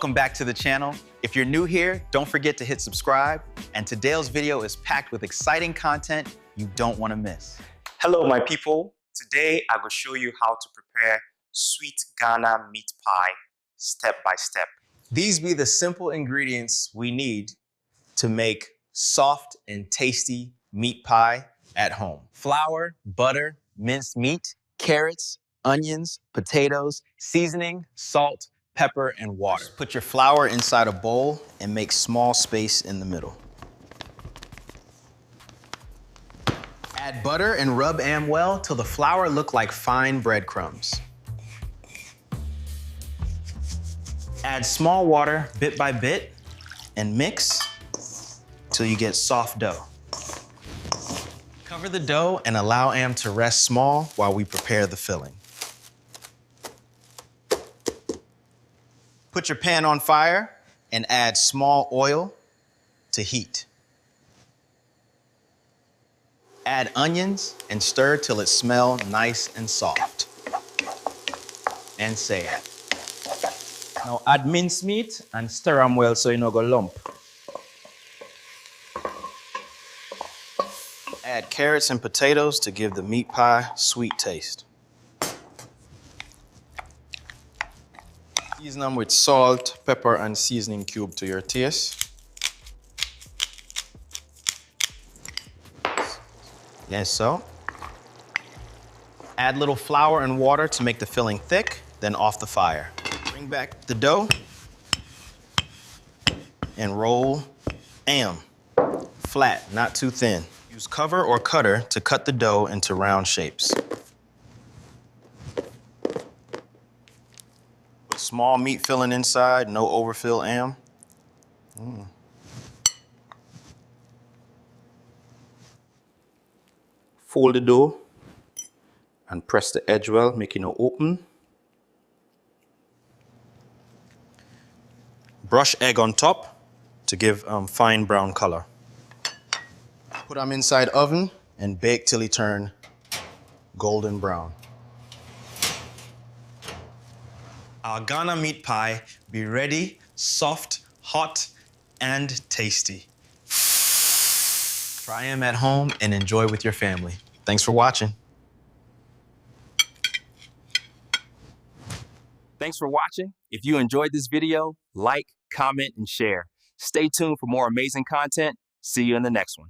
Welcome back to the channel. If you're new here, don't forget to hit subscribe. And today's video is packed with exciting content you don't want to miss. Hello, my people. Today, I will show you how to prepare sweet Ghana meat pie step by step. These be the simple ingredients we need to make soft and tasty meat pie at home. Flour, butter, minced meat, carrots, onions, potatoes, seasoning, salt, pepper, and water. Put your flour inside a bowl and make small space in the middle. Add butter and rub well till the flour look like fine breadcrumbs. Add small water bit by bit and mix till you get soft dough. Cover the dough and allow to rest small while we prepare the filling. Put your pan on fire and add small oil to heat. Add onions and stir till it smells nice and soft. And say it. Now add minced meat and stir them well so you no go lump. Add carrots and potatoes to give the meat pie sweet taste. Season them with salt, pepper, and seasoning cube to your taste. Yes, so. Add little flour and water to make the filling thick, then off the fire. Bring back the dough and roll flat, not too thin. Use cover or cutter to cut the dough into round shapes. Put small meat filling inside, no overfill Fold the dough and press the edge well, making it open. Brush egg on top to give fine brown color. Put them inside oven and bake till they turn golden brown. Our Ghana meat pie be ready, soft, hot, and tasty. Try them at home and enjoy with your family. Thanks for watching. Thanks for watching. If you enjoyed this video, like, comment, and share. Stay tuned for more amazing content. See you in the next one.